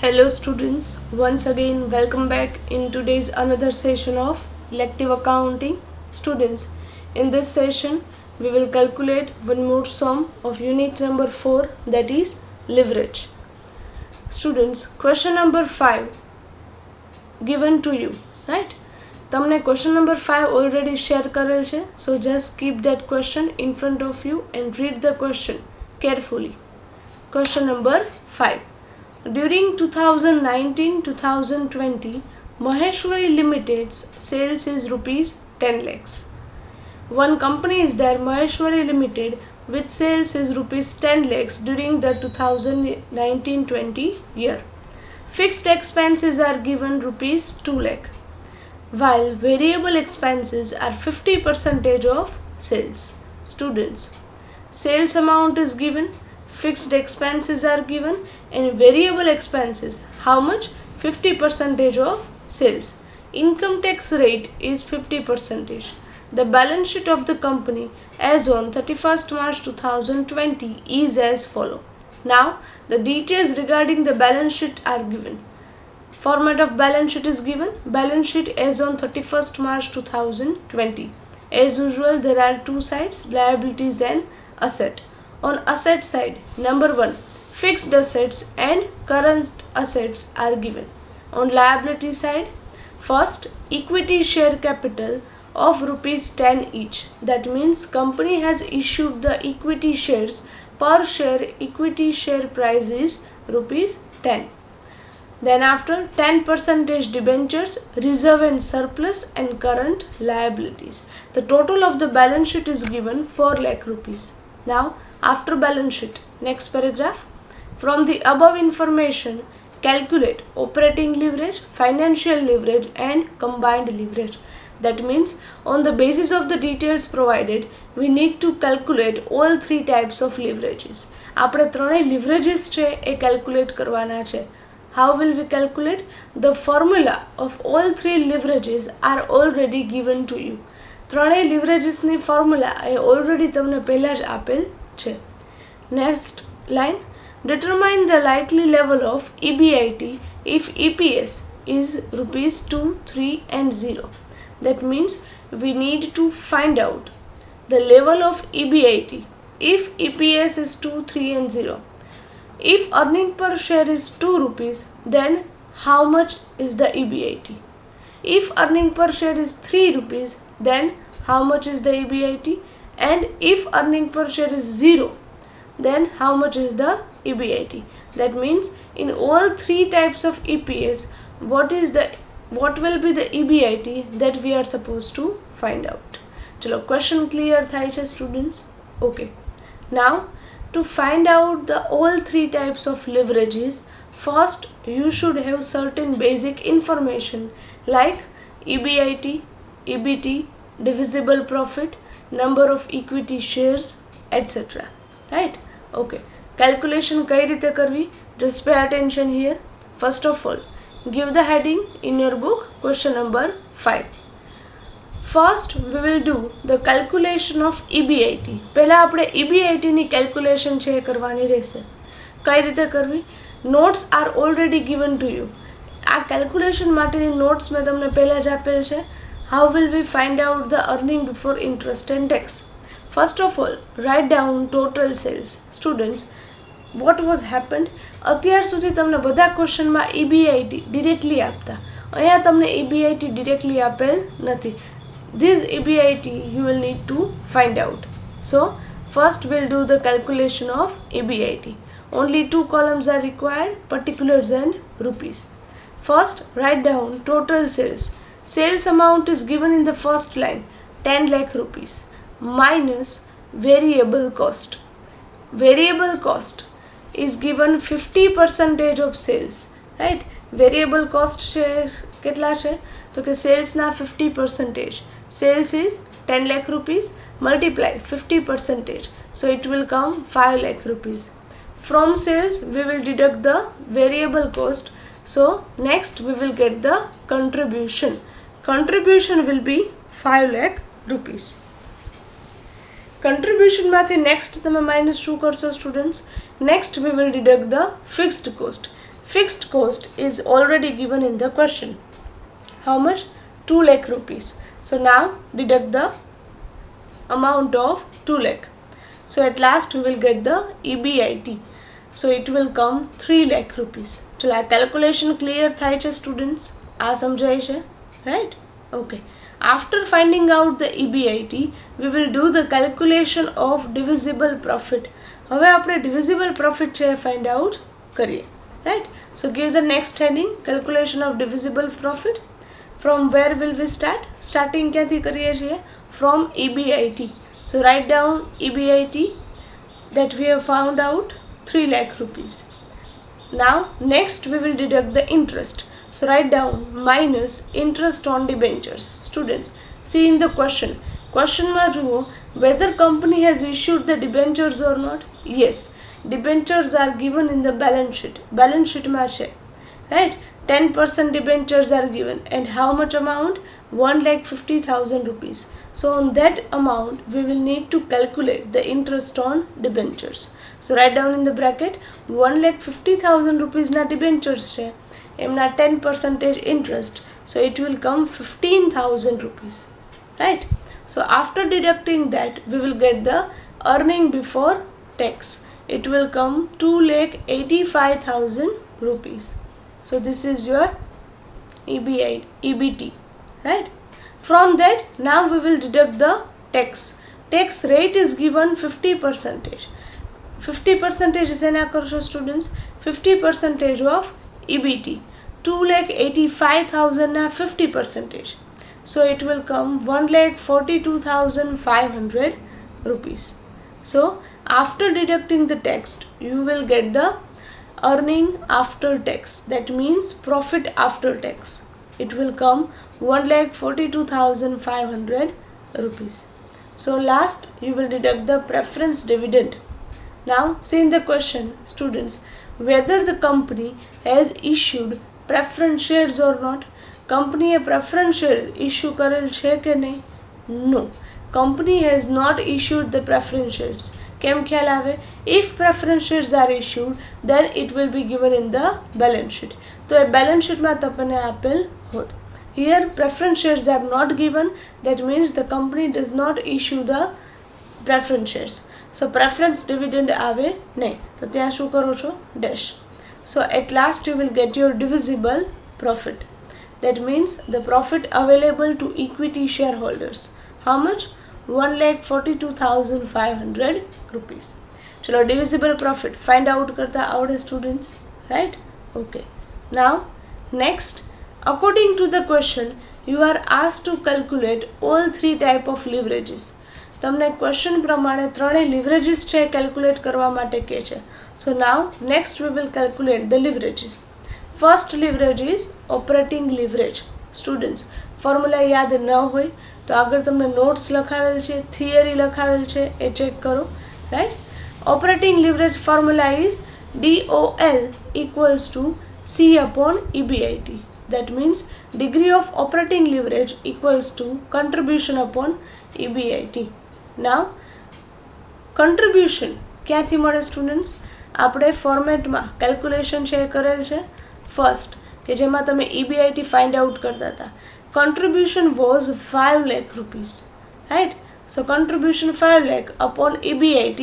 Hello students, once again welcome back in today's another session of elective accounting. Students, in this session we will calculate one more sum of unit number 4, that is leverage. Students, question number 5 given to you, right? તમને question number 5 already share કરેલ છે, so just keep that question in front of you and read the question carefully. Question number 5. During 2019-2020, Maheshwari Limited's sales is rupees 10 lakhs. One company is there, Maheshwari Limited, which sales is rupees 10 lakhs during the 2019-20 year. Fixed expenses are given rupees 2 lakh, while variable expenses are 50% of sales. Students, sales amount is given, fixed expenses are given, and variable expenses, how much? 50% of sales. Income tax rate is 50%. The balance sheet of the company as on 31st March 2020 is as follow. Now the details regarding the balance sheet are given. Format of balance sheet is given. Balance sheet as on 31st March 2020. As usual, there are two sides, liabilities and asset. On asset side, number 1, fixed assets and current assets are given. On liability side, first, equity share capital of rupees 10 each. That means company has issued the equity shares. Per share equity share price is rupees 10. Then after, 10% debentures, reserve and surplus and current liabilities. The total of the balance sheet is given 4 lakh rupees. Now after balance sheet, next paragraph. From the above information, calculate operating leverage, financial leverage and combined leverage. That means on the basis of the details provided, we need to calculate all three types of leverages. આપણે ત્રણેય leverages છે એ calculate કરવાના છે. How will we calculate? The formula of all three leverages are already given to you. ત્રણેય leverages ની formula એ already તમને પહેલા જ આપેલ છે. Next line. Determine the likely level of EBIT if EPS is rupees 2, 3 and 0. That means we need to find out the level of EBIT if EPS is 2, 3 and 0. If earning per share is 2 rupees, then how much is the EBIT? If earning per share is 3 rupees, then how much is the EBIT? And if earning per share is 0, then how much is the EBIT? That means in all three types of EPS, what will be the EBIT that we are supposed to find out. Chalo, question clear thai cha students? Okay. Now to find out the all three types of leverages, first you should have certain basic information like EBIT, EBT, divisible profit, number of equity shares, etc. Right? Okay. Calculation કઈ રીતે કરવી? Just pay attention here. First of all, give the heading in your book, question number 5. First, we will do the calculation of EBIT. પહેલા આપણે EBIT ની calculation છે એ કરવાની રહેશે. કઈ રીતે કરવી? Notes are already given to you. આ calculation માટેની notes મેં તમને પહેલા જ આપેલ છે. How will we find out the earning before interest and tax? First of all, write down total sales. Students, what was happened? અત્યાર સુધી તમને બધા ક્વેશ્ચનમાં EBIT ડિરેક્ટલી આપતા. અહીંયા તમને EBIT ડિરેક્ટલી આપેલ નથી. This EBIT you will need to find out. So first we'll do the calculation of EBIT. Only two columns are required, particulars and rupees. First, write down total sales. Sales amount is given in the first line, 10 lakh rupees, minus variable cost. Variable cost is given 50% of sales, right? Variable cost છે કેટલા છે? તો કે sales ના 50%. Sales is 10 lakh rupees, multiply 50%. So it will come 5 lakh rupees. From sales, we will deduct the variable cost. So next we will get the contribution. Contribution will be 5 lakh rupees. Contribution માંથી next તમે minus શું કરશો students? Next we will deduct the fixed cost. Fixed cost is already given in the question. How much? 2 lakh rupees. So now deduct the amount of 2 lakh. So at last we will get the EBIT. So it will come 3 lakh rupees. ચલો આ calculation clear થાય છે students? આ સમજાય છે? Right? Okay. After finding out the EBIT, we will do the calculation of divisible profit. હવે આપણે divisible profit છે find out કરીએ. Right? So give the next heading, calculation of divisible profit. From where will we start? Starting ક્યાંથી કરીએ છીએ? From EBIT. So write down EBIT that we have found out 3 lakh rupees. Now next we will deduct the interest. So write down minus interest on debentures. Students, see in the question. Question માં જુઓ whether company has issued the debentures or not. Yes, debentures are given in the balance sheet. Balance sheet માં છે. Right? 10% debentures are given and how much amount? 1,50,000 rupees. So on that amount we will need to calculate the interest on debentures. So write down in the bracket 1,50,000 rupees na debentures છે એમના 10% interest, so it will come 15,000 rupees. Right? So after deducting that we will get the earning before tax. It will come 2,85,000 rupees. So this is your EBT. Right? From that now we will deduct the tax. Tax rate is given 50%. 50% is એના કરશો students? 50% of EBT. 2,85,000 na 50%. So it will come 1,42,500 rupees. So after deducting the tax you will get the earning after tax. That means profit after tax. It will come 1,42,500 rupees. So last you will deduct the preference dividend. Now see in the question, students, whether the company has issued preference shares or not. Company a preference shares issue કરેલ છે કે નહીં? No. Company has not issued the preference shares. કેમ ખ્યાલ આવે? If preference shares are issued, then it will be given in the balance sheet. તો એ balance sheet માં તમને આપેલ હોત. Here preference shares are not given. That means the company does not issue the preference shares. So preference dividend આવે નહીં. તો ત્યાં શું કરો છો? Dash. So at last you will get your divisible profit. That means the profit available to equity shareholders. How much? 1,42,500 rupees. चलो divisible profit find out करता आवड़े students. Right? Okay. Now next, according to the question you are asked to calculate all 3 type of leverages. તમને question પ્રમાણે ત્રણેય leverages છે calculate કરવા માટે કહે છે. So now next we will calculate the leverages. First leverage is operating leverage. Students, formula યાદ ન હોય તો આગળ તમને નોટ્સ લખાવેલ છે, થિયરી લખાવેલ છે, એ ચેક કરો. Right? Operating leverage formula is DOL equals to C upon EBIT. That means degree of operating leverage equals to contribution upon EBIT. Now contribution ક્યાંથી મળે સ્ટુડન્ટ્સ? આપણે ફોર્મેટમાં કેલ્ક્યુલેશન છે કરેલ છે ફર્સ્ટ, કે જેમાં તમે EBIT ફાઇન્ડ આઉટ કરતા હતા. contribution was 5 lakh rupees. Right? So contribution 5 lakh upon EBIT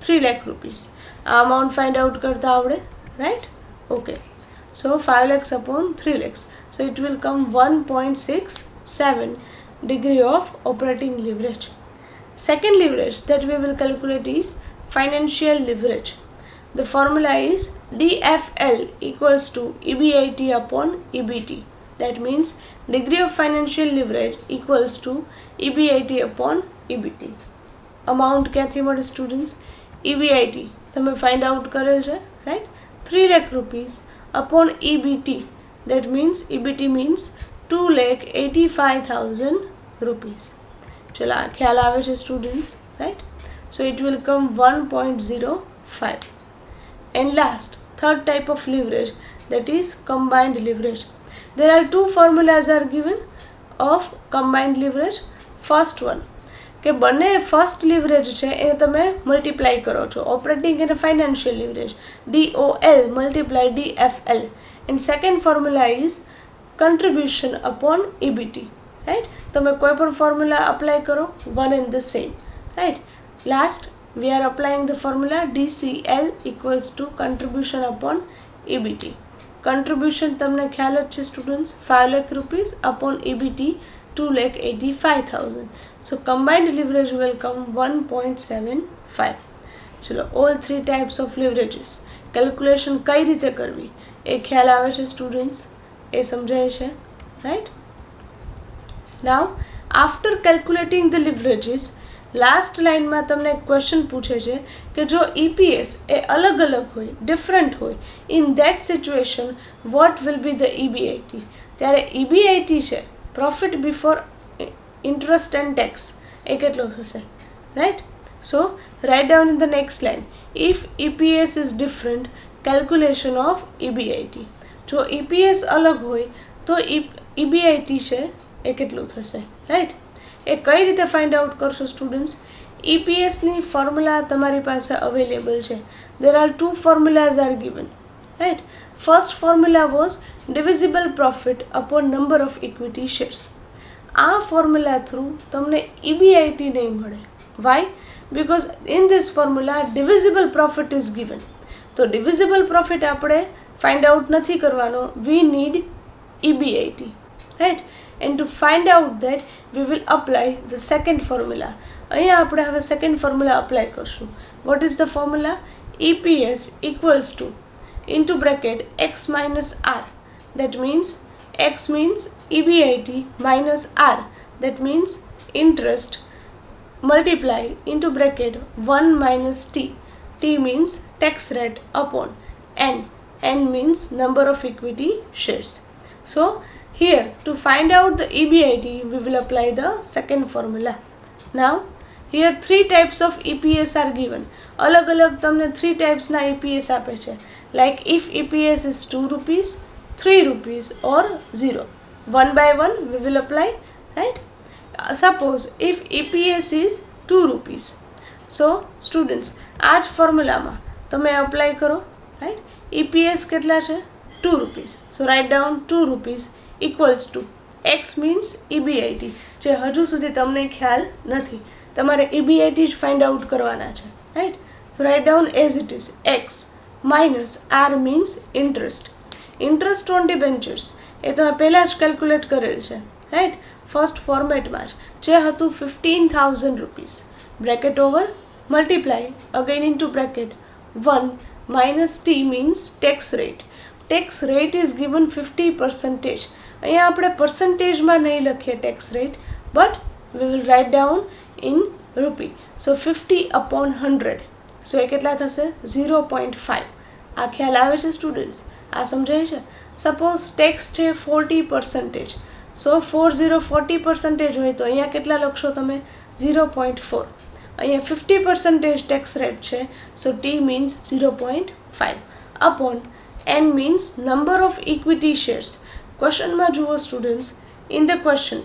3 lakh rupees. આ amount find out કરતા આવડે? Right? Okay. So 5 lakhs upon 3 lakhs. So it will come 1.67 degree of operating leverage. Second leverage that we will calculate is financial leverage. The formula is DFL equals to EBIT upon EBT. That means degree of financial leverage equals to EBIT upon EBT. Amount ક્યાંથી મળે students? EBIT તમે find out કરેલ છે, right? 3 lakh rupees upon EBT. That means EBT means 2,85,000 rupees. चला ख्याल आवे छे students, right? So it will come 1.05. And last, third type of leverage, that is combined leverage. There are two formulas are given of combined leverage. First one, કે બંને first leverage છે એને તમે multiply કરો છો, ઓપરેટિંગ અને financial leverage, DOL multiply DFL, and second formula is contribution upon EBT, right? તમે કોઈ પણ ફોર્મ્યુલા અપ્લાય કરો, one and the same, right? Last we are applying the formula DCL equals to contribution upon EBT. contribution તમને ખ્યાલ જ છે students, 5 lakh rupees upon EBT 2,85,000. so combined leverage will come 1.75. ચલો, all three types of leverages calculation કઈ રીતે કરવી એ ખ્યાલ આવે છે સ્ટુડન્ટ્સ, એ સમજાય છે, right? Now after calculating the leverages, last લાઇનમાં તમને એક ક્વેશ્ચન પૂછે છે કે જો EPS એ અલગ અલગ હોય, ડિફરન્ટ હોય, in that situation what will be the EBIT? ત્યારે EBIT છે profit before interest and tax, એ કેટલો થશે, right? So write down in the next line, if EPS is different, calculation of EBIT. જો EPS અલગ હોય તો EBIT છે એ કેટલું થશે, રાઈટ? એ કઈ રીતે ફાઇન્ડ આઉટ કરશો સ્ટુડન્ટ્સ? EPSની ફોર્મ્યુલા તમારી પાસે અવેલેબલ છે. There are two formulas are given, right? First formula was divisible profit upon number of equity shares. આ ફોર્મ્યુલા થ્રુ તમને EBIT નહીં મળે. Why? Because in this formula divisible profit is given. તો divisible profit આપણે find out નથી કરવાનો, we need EBIT, right? And to find out that we will apply the second formula. અહીંયા આપણે હવે સેકન્ડ ફોર્મ્યુલા અપ્લાય કરશું. What is the formula? EPS equals to into bracket x minus r, that means x means EBIT minus r, that means interest, multiply into bracket 1 minus t, t means tax rate, upon n, n means number of equity shares. So here to find out the EBIT we will apply the second formula. Now here three types of EPS are given. અલગ અલગ તમને 3 types ના EPS આપે છે. like if EPS is 2 rupees, 3 rupees or 0. One by one we will apply, right? Suppose if EPS is 2 rupees. So students, આ જ ફોર્મ્યુલામાં તમે apply કરો, right? EPS કેટલા છે? 2 rupees. So write down 2 rupees equals to x means EBIT, જે હજુ સુધી તમને ખ્યાલ નથી, તમારે EBIT જ ફાઇન્ડ આઉટ કરવાના છે, right? So write down as it is, x minus r means interest. interest on debentures એ તમે પહેલાં જ કેલ્ક્યુલેટ કરેલ છે, રાઈટ? ફર્સ્ટ ફોર્મેટમાં જે હતું 15,000 rupees, bracket over multiply again into bracket 1 minus t means tax rate. tax rate is given 50%. અહીંયા આપણે પર્સન્ટેજમાં નહીં લખીએ tax rate, but we will write down in rupee. So 50 upon 100. So એ કેટલા થશે? 0.5. આ ખ્યાલ આવે છે સ્ટુડન્ટ્સ? આ સમજાય છે? સપોઝ ટેક્સ છે 40%. સો 40% હોય તો અહીંયા કેટલા લખશો તમે? 0.4. અહીંયા 50% ટેક્સ રેટ છે, સો t means 0.5 upon n means number of equity shares. ક્વેશ્ચનમાં જુઓ students, in the question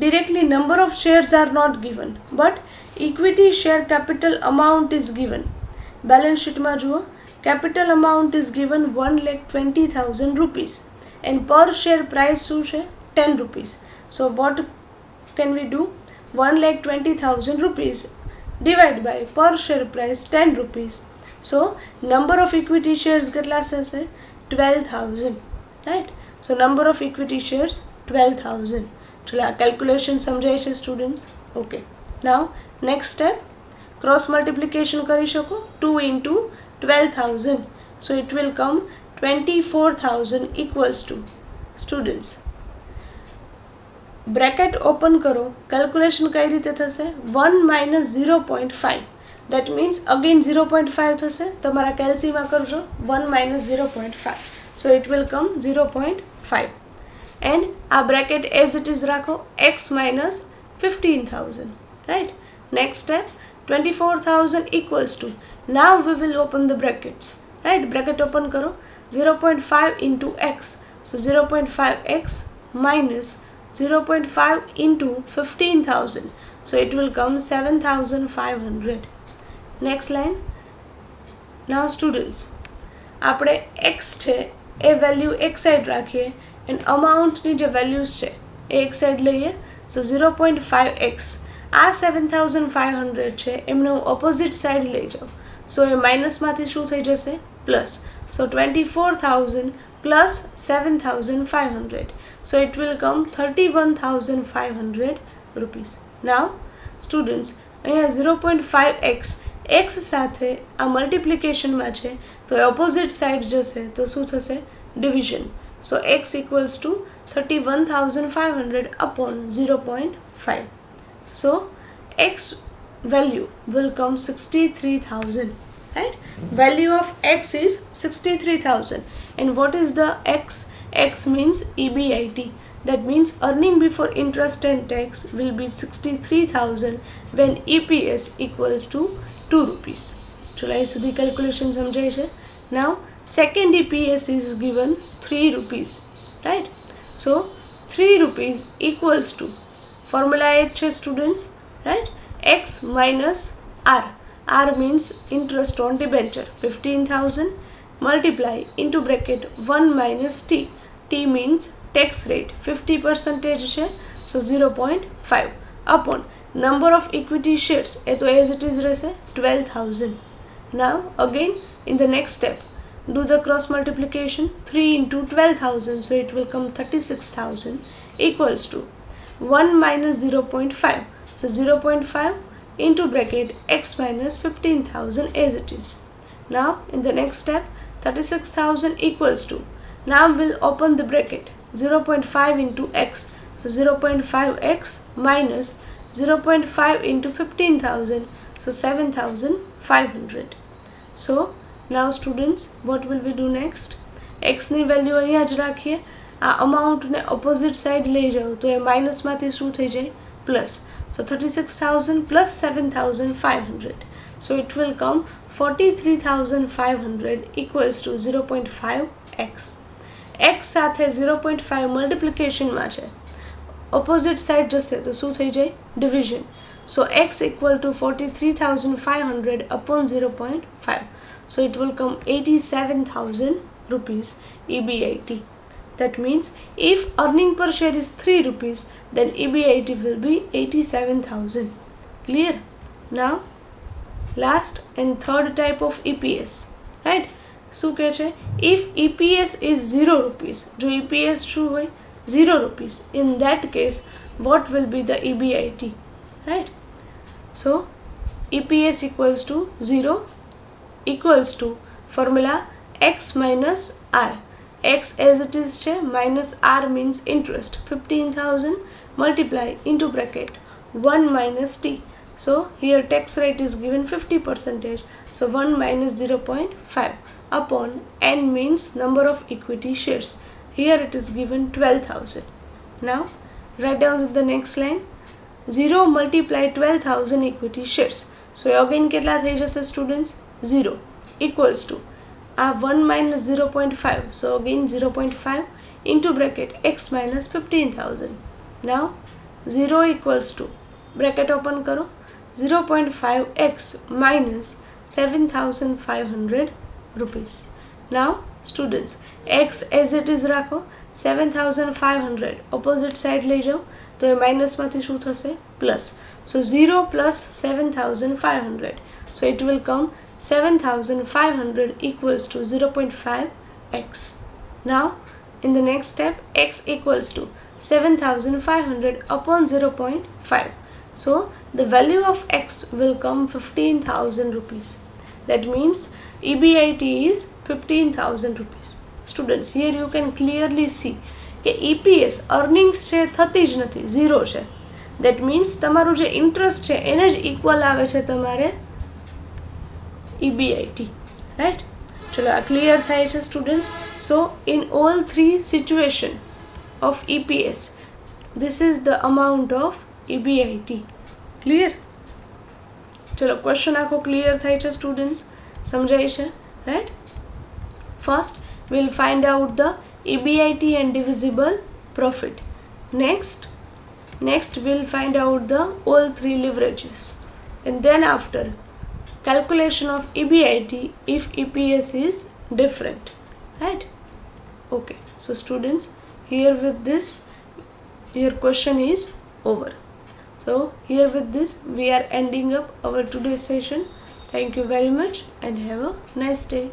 directly number of shares are not given, but equity share capital amount is given. balance sheet માં જુઓ, capital amount is given 1,20,000 rupees and per share price શું છે? 10 rupees. so what can we do? 1,20,000 rupees divided by per share price 10 rupees. so number of equity shares કેટલા થશે? 12,000, right? so number of equity shares 12,000. ચલો, આ calculation સમજાય છે students? Okay. નાઉ next step, cross multiplication કરી શકો. 2 into 12,000, so it will come 24,000 equals to, students, bracket open કરો, calculation કઈ રીતે થશે? 1 minus 0.5, that means again 0.5 થશે. તમારા કેલ્સીમાં કરજો, 1 minus 0.5, so it will come 0.5. and આ બ્રેકેટ as it is રાખો, x minus 15,000, right? next step, 24,000 equals to, now we will open the brackets, right? bracket open karo, 0.5 into x, so 0.5x minus 0.5 into 15,000, so it will come 7500. next line. now students, આપણે x છે એ value એક side રાખીએ and અમાઉન્ટની જે values છે એ એક side લઈએ. સો 0.5x આ 7500 છે એમને હું ઓપોઝિટ સાઈડ લઈ જાઉં, સો એ માઇનસમાંથી શું થઈ જશે? Plus. So 24000 plus 7500, so it will come 31500 rupees. Now students, અહીંયા 0.5x x સાથે આ મલ્ટિપ્લિકેશનમાં છે તો એ ઓપોઝિટ સાઈડ જશે તો શું થશે? Division. So x equals to 31500 upon 0.5. so x value will come 63000, right? Value of x is 63000. and what is the x? X means EBIT. that means earning before interest and tax will be 63000 when EPS equals to 2 rupees. ચલો અહીં સુધી calculation સમજાય છે. now second EPS is given 3 rupees, right? so 3 rupees equals to, formula એ છે students, right? x minus r. r means interest on debenture, 15000 multiply into bracket 1 minus t. t means tax rate, 50% છે, so 0.5 upon number of equity shares એ તો as it is રહેશે 12000. now again in the next step do the cross multiplication, 3 into 12000, so it will come 36000 equals to 1 minus 0.5, so 0.5 into bracket x minus 15000 as it is. now in the next step 36000 equals to, now we'll open the bracket, 0.5 into x, so 0.5x minus 0.5 into 15000, so 7500. so now students, what will we do next? x ની value અહીંયા જ રાખીએ, આ અમાઉન્ટને opposite side લઈ જાઓ તો એ માઇનસમાંથી શું થઈ જાય? Plus. so 36000 plus 7500, so it will come 43500 equals to 0.5x. x સાથે 0.5 મલ્ટિપ્લિકેશનમાં છે, ઓપોઝિટ સાઈડ જશે તો શું થઈ જાય? Division. so x equal to 43500 upon 0.5, so it will come 87000 rupees EBIT. that means if earning per share is 3 rupees, then EBIT will be 87000. clear? now last and third type of EPS, right? શું કહે છે? if EPS is 0 rupees, જો EPS શું હોય? 0 rupees, in that case what will be the EBIT, right? so EPS equals to 0 equals to, formula x minus r. x as it is છે, minus r means interest, 15000 multiply into bracket 1 minus t. so here tax rate is given 50%, so 1 minus 0.5 upon n means number of equity shares, here it is given 12000. now write down the next line, 0 multiply 12000 equity shares, so again કેટલા થઈ જશે students? 0 equals to 1 minus 0.5, so again 0.5 into bracket x minus 15000. now 0 equals to, bracket open करो, 0.5x minus 7500 rupees. now students, x as it is રાખો, 7500 opposite side લઈ જાઓ તો એ માઇનસમાંથી શું થશે? Plus. so 0 plus 7500, so it will come 7500 equals to 0.5x. now in the next step x equals to 7500 upon 0.5, so the value of x will come 15000 rupees. that means EBIT is 15000 rupees. students, here you can clearly see કે EPS earnings છે થતી જ નથી, 0 છે. that means તમારું જે interest છે એને જ ઇક્વલ આવે છે તમારે EBIT, right? ચલો આ ક્લિયર થાય છે students. so in all three situation of EPS, this is the amount of EBIT. clear? ચલો ક્વેશ્ચન આખો ક્લિયર થાય છે સ્ટુડન્ટ્સ, સમજાય છે, right? first we'll find out the EBIT and divisible profit. next Next we'll find out the all three leverages, and then after calculation of EBIT if EPS is different, right? Okay, so students, here with this your question is over. So here with this we are ending up our today's session. Thank you very much and have a nice day.